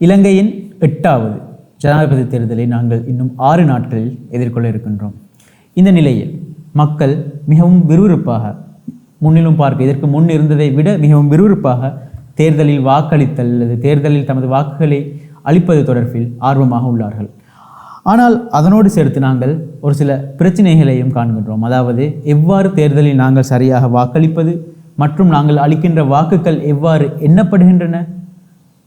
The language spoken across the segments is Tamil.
இலங்கையின் 8வது ஜனாதிபதி தேர்தலை நாங்கள் இன்னும் 6 நாட்களில் எதிர்கொள்ள இருக்கின்றோம். இந்த நிலையில் மக்கள் மிகவும் விறுவிறுப்பாக, முன்னிலும் பார்க்க இதற்கு முன் இருந்ததை விட மிகவும் விறுவிறுப்பாக தேர்தலில் வாக்களித்தல் அல்லது தேர்தலில் தமது வாக்குகளை அளிப்பது தொடர்பில் ஆர்வமாக உள்ளார்கள். ஆனால் அதனோடு சேர்த்து நாங்கள் ஒரு சில பிரச்சனைகளையும் காண்கின்றோம். அதாவது எவ்வாறு தேர்தலில் நாங்கள் சரியாக வாக்களிப்பது மற்றும் நாங்கள் அளிக்கின்ற வாக்குகள் எவ்வாறு எண்ணப்படுகின்றன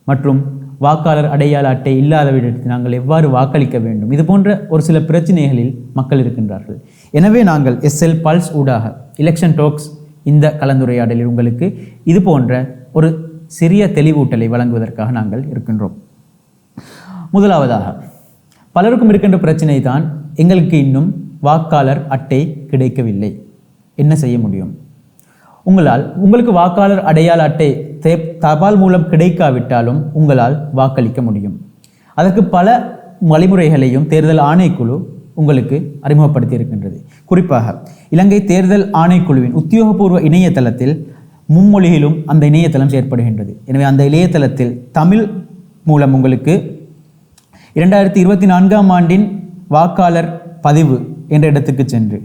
மற்றும் வாக்காளர் அடையாள அட்டை இல்லாதவிடத்தில் நாங்கள் எவ்வாறு வாக்களிக்க வேண்டும், இது போன்ற ஒரு சில பிரச்சனைகளில் மக்கள் இருக்கின்றார்கள். எனவே நாங்கள் SL பல்ஸ் ஊடாக எலெக்ஷன் டாக்ஸ் இந்த கலந்துரையாடலில் உங்களுக்கு இது போன்ற ஒரு சிறிய தெளிவூட்டலை வழங்குவதற்காக நாங்கள் இருக்கின்றோம். முதலாவதாக, பலருக்கும் இருக்கின்ற பிரச்சனை தான், எங்களுக்கு இன்னும் வாக்காளர் அட்டை கிடைக்கவில்லை, என்ன செய்ய முடியும்? உங்களுக்கு வாக்காளர் அடையாள அட்டை தபால் மூலம் கிடைக்காவிட்டாலும் உங்களால் வாக்களிக்க முடியும். அதற்கு பல வழிமுறைகளையும் தேர்தல் ஆணைக்குழு உங்களுக்கு அறிமுகப்படுத்தி இருக்கின்றது. குறிப்பாக இலங்கை தேர்தல் ஆணைக்குழுவின் உத்தியோகபூர்வ இணையதளத்தில் மும்மொழியிலும் அந்த இணையதளம் செயற்படுகின்றது. எனவே அந்த இணையதளத்தில் தமிழ் மூலம் உங்களுக்கு 2024ஆம் ஆண்டின் வாக்காளர் பதிவு என்ற இடத்துக்கு சென்று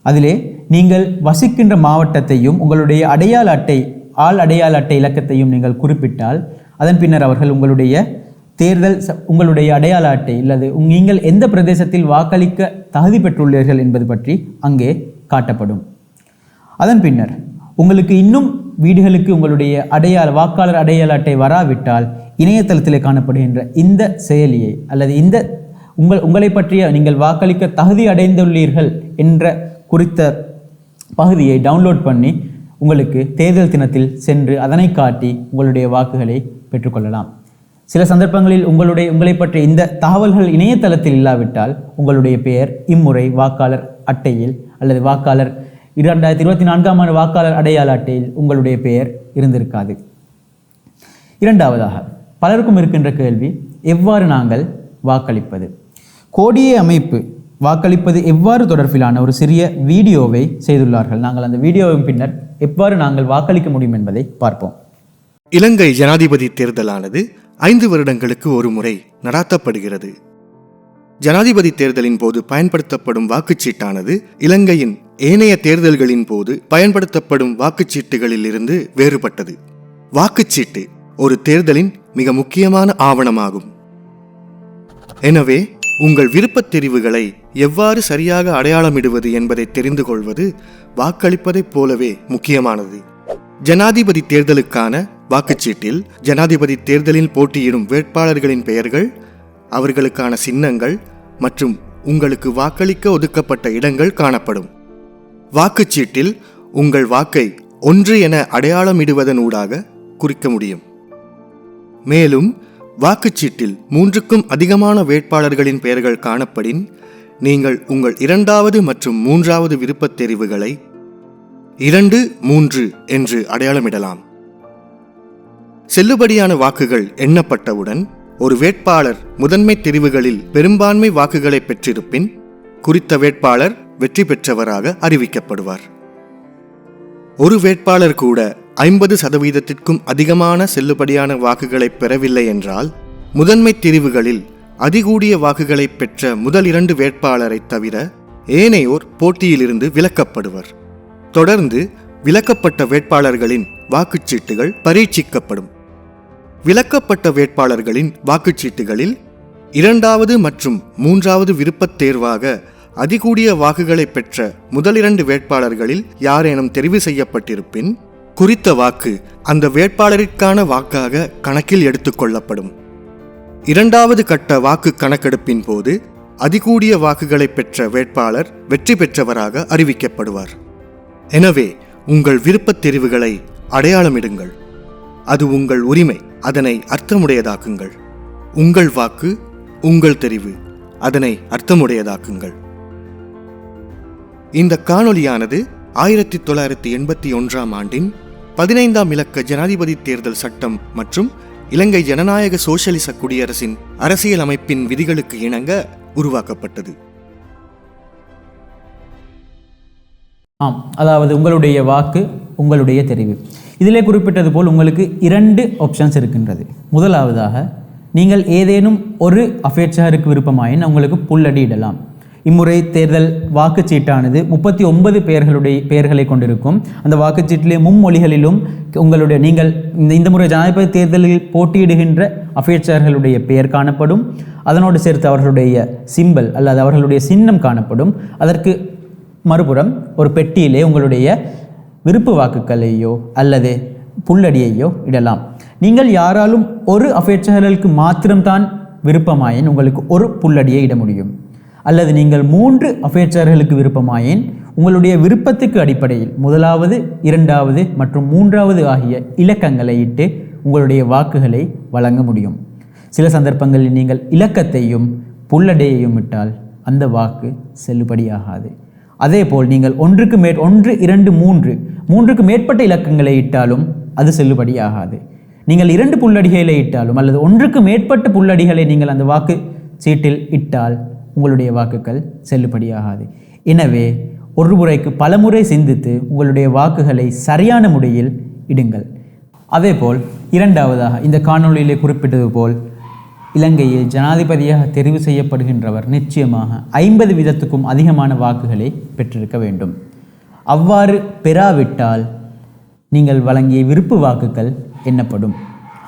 அதிலே நீங்கள் வசிக்கின்ற மாவட்டத்தையும் உங்களுடைய அடையாள அட்டை அடையாள அட்டை இலக்கத்தையும் நீங்கள் குறிப்பிட்டால் அதன் பின்னர் அவர்கள் உங்களுடைய அடையாள அட்டை அல்லது நீங்கள் எந்த பிரதேசத்தில் வாக்களிக்க தகுதி பெற்றுள்ளீர்கள் என்பது பற்றி அங்கே காட்டப்படும். அதன் பின்னர் உங்களுக்கு இன்னும் வீடுகளுக்கு உங்களுடைய வாக்காளர் அடையாள அட்டை வராவிட்டால் இணையதளத்தில் காணப்படுகின்ற இந்த செயலியை அல்லது உங்களை பற்றிய நீங்கள் வாக்களிக்க தகுதி அடைந்துள்ளீர்கள் என்ற குறித்த பகுதியை டவுன்லோட் பண்ணி உங்களுக்கு தேர்தல் தினத்தில் சென்று அதனை காட்டி உங்களுடைய வாக்குகளை பெற்றுக்கொள்ளலாம். சில சந்தர்ப்பங்களில் உங்களை பற்றிய இந்த தகவல்கள் இணையதளத்தில் இல்லாவிட்டால் உங்களுடைய பெயர் இம்முறை வாக்காளர் அட்டையில் அல்லது 2024ஆம் ஆண்டு வாக்காளர் அடையாள அட்டையில் உங்களுடைய பெயர் இருந்திருக்காது. இரண்டாவதாக, பலருக்கும் இருக்கின்ற கேள்வி, எவ்வாறு நாங்கள் வாக்களிப்பது? கோடியே அமைப்பு வாக்களிப்பது எவ்வாறு தொடர்பிலான ஒரு சிறிய வீடியோவை செய்துள்ளார்கள். நாங்கள் அந்த வீடியோவின் பின்னர் எவ்வாறு நாங்கள் வாக்களிக்க முடியும் என்பதை பார்ப்போம். இலங்கை ஜனாதிபதி தேர்தலானது 5 வருடங்களுக்கு ஒரு முறை நடாத்தப்படுகிறது. ஜனாதிபதி தேர்தலின் போது பயன்படுத்தப்படும் வாக்குச்சீட்டானது இலங்கையின் ஏனைய தேர்தல்களின் போது பயன்படுத்தப்படும் வாக்குச்சீட்டுகளில் இருந்து வேறுபட்டது. வாக்குச்சீட்டு ஒரு தேர்தலின் மிக முக்கியமான ஆவணமாகும். எனவே உங்கள் விருப்பத் தெரிவுகளை எவ்வாறு சரியாக அடையாளமிடுவது என்பதை தெரிந்து கொள்வது வாக்களிப்பதைப் போலவே முக்கியமானது. ஜனாதிபதி தேர்தலுக்கான வாக்குச்சீட்டில் ஜனாதிபதி தேர்தலில் போட்டியிடும் வேட்பாளர்களின் பெயர்கள், அவர்களுக்கான சின்னங்கள் மற்றும் உங்களுக்கு வாக்களிக்க ஒதுக்கப்பட்ட இடங்கள் காணப்படும். வாக்குச்சீட்டில் உங்கள் வாக்கை 1 என அடையாளமிடுவதனூடாக குறிக்க முடியும். மேலும் வாக்குச்சீட்டில் 3க்கும் அதிகமான வேட்பாளர்களின் பெயர்கள் காணப்படின் நீங்கள் உங்கள் 2வது மற்றும் 3வது விருப்பத் தெரிவுகளை 2, 3 என்று அடையாளமிடலாம். செல்லுபடியான வாக்குகள் எண்ணப்பட்டவுடன் ஒரு வேட்பாளர் முதன்மை தெரிவுகளில் பெரும்பான்மை வாக்குகளை பெற்றிருப்பின் குறித்த வேட்பாளர் வெற்றி பெற்றவராக அறிவிக்கப்படுவார். ஒரு வேட்பாளர் கூட 50% அதிகமான செல்லுபடியான வாக்குகளை பெறவில்லை என்றால் முதன்மை தெரிவுகளில் அதிகூடிய வாக்குகளை பெற்ற முதல் 2 வேட்பாளரை தவிர ஏனையோர் போட்டியிலிருந்து விலக்கப்படுவர். தொடர்ந்து விலக்கப்பட்ட வேட்பாளர்களின் வாக்குச்சீட்டுகள் பரீட்சிக்கப்படும். விலக்கப்பட்ட வேட்பாளர்களின் வாக்குச்சீட்டுகளில் 2வது மற்றும் 3வது விருப்பத் தேர்வாக அதிகூடிய வாக்குகளை பெற்ற முதல் 2 வேட்பாளர்களில் யாரேனும் தெரிவு செய்யப்பட்டிருப்பின் குறித்த வாக்கு அந்த வேட்பாளரிற்கான வாக்காக கணக்கில் எடுத்துக்கொள்ளப்படும். 2வது கட்ட வாக்கு கணக்கெடுப்பின் போது அதிகூடிய வாக்குகளை பெற்ற வேட்பாளர் வெற்றி பெற்றவராக அறிவிக்கப்படுவார். எனவே உங்கள் விருப்பத் தெரிவுகளை அடையாளமிடுங்கள். அது உங்கள் உரிமை, அதனை அர்த்தமுடையதாக்குங்கள். உங்கள் வாக்கு, உங்கள் தெரிவு, அதனை அர்த்தமுடையதாக்குங்கள். இந்த காணொளியானது 1981ஆம் ஆண்டின் 15ஆம் இலக்க ஜனாதிபதி தேர்தல் சட்டம் மற்றும் இலங்கை ஜனநாயக சோசியலிச குடியரசின் அரசியல் அமைப்பின் விதிகளுக்கு இணங்க உருவாக்கப்பட்டது. அதாவது உங்களுடைய வாக்கு, உங்களுடைய தெரிவு. இதிலே குறிப்பிட்டது போல் உங்களுக்கு 2 ஆப்ஷன்ஸ் இருக்கின்றது. முதலாவதாக நீங்கள் ஏதேனும் ஒரு அபேட்சகருக்கு விருப்பமாயின் உங்களுக்கு புல்லடியிடலாம். இம்முறை தேர்தல் வாக்குச்சீட்டானது 39 பெயர்களை கொண்டிருக்கும். அந்த வாக்குச்சீட்டிலே மும்மொழிகளிலும் உங்களுடைய நீங்கள் இந்த முறை ஜனாதிபதி தேர்தலில் போட்டியிடுகின்ற அபேட்சகர்களுடைய பெயர் காணப்படும். அதனோடு சேர்த்து அவர்களுடைய சிம்பல் அல்லது அவர்களுடைய சின்னம் காணப்படும். அதற்கு மறுபுறம் ஒரு பெட்டியிலே உங்களுடைய விருப்பு வாக்குகளையோ அல்லது புல்லடியையோ இடலாம். நீங்கள் யாராலும் ஒரு அபேட்சகர்களுக்கு மாத்திரம்தான் விருப்பமாயின் உங்களுக்கு ஒரு புல்லடியை இட முடியும். அல்லது நீங்கள் 3 அபேட்சகர்களுக்கு விருப்பமாயின் உங்களுடைய விருப்பத்துக்கு அடிப்படையில் 1வது 2வது மற்றும் 3வது ஆகிய இலக்கங்களை இட்டு உங்களுடைய வாக்குகளை வழங்க முடியும். சில சந்தர்ப்பங்களில் நீங்கள் இலக்கத்தையும் புல்லடியையும் இட்டால் அந்த வாக்கு செல்லுபடியாகாது. அதேபோல் நீங்கள் 1, 2, 3க்கு மேற்பட்ட இலக்கங்களை இட்டாலும் அது செல்லுபடியாகாது. நீங்கள் 2 புல்லடிகளை இட்டாலும் அல்லது 1க்கு மேற்பட்ட புல்லடிகளை நீங்கள் அந்த வாக்கு சீட்டில் இட்டால் உங்களுடைய வாக்குகள் செல்லுபடியாகாது. எனவே ஒரு முறைக்கு பல முறை சிந்தித்து உங்களுடைய வாக்குகளை சரியான முறையில் இடுங்கள். அதேபோல் 2வதாக இந்த காணொளியிலே குறிப்பிட்டது போல் இலங்கையில் ஜனாதிபதியாக தெரிவு செய்யப்படுகின்றவர் நிச்சயமாக 50% அதிகமான வாக்குகளை பெற்றிருக்க வேண்டும். அவ்வாறு பெறாவிட்டால் நீங்கள் வழங்கிய விருப்பு வாக்குகள் எண்ணப்படும்.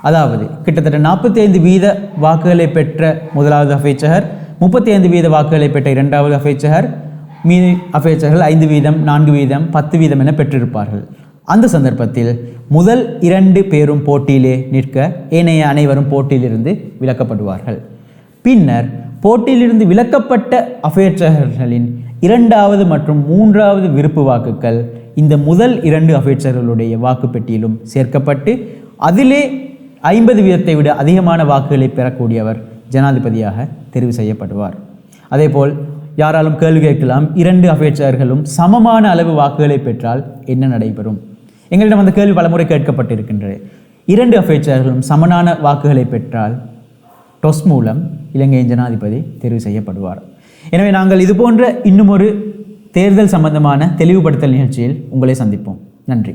அதாவது கிட்டத்தட்ட 45% வாக்குகளை பெற்ற 1வது அபேட்சகர், 35% வாக்குகளை பெற்ற 2வது அபேட்சகர், மீதி அபேட்சகர்கள் 5%, 4%, 10% என பெற்றிருப்பார்கள். அந்த சந்தர்ப்பத்தில் முதல் 2 பேரும் போட்டியிலே நிற்க ஏனைய அனைவரும் போட்டியிலிருந்து விலக்கப்படுவார்கள். பின்னர் போட்டியிலிருந்து விலக்கப்பட்ட அபேட்சகர்களின் 2வது மற்றும் 3வது விருப்பு வாக்குகள் இந்த முதல் 2 அபேட்சகர்களுடைய வாக்கு பெட்டியிலும் சேர்க்கப்பட்டு அதிலே 50% விட அதிகமான வாக்குகளை பெறக்கூடியவர் ஜனாதிபதியாக தெரிவு செய்யப்படுவார். அதேபோல் யாராலும் கேள்வி கேட்கலாம், 2 அபேட்சகர்களும் சமமான அளவு வாக்குகளை பெற்றால் என்ன நடைபெறும்? எங்களிடம் அந்த கேள்வி பலமுறை கேட்கப்பட்டிருக்கின்றது. 2 அபேட்சகர்களும் சமனான வாக்குகளை பெற்றால் டொஸ் மூலம் இலங்கையின் ஜனாதிபதி தெரிவு செய்யப்படுவார். எனவே நாங்கள் இதுபோன்ற இன்னும் ஒரு தேர்தல் சம்பந்தமான தெளிவுபடுத்தல் நிகழ்ச்சியில் உங்களை சந்திப்போம். நன்றி.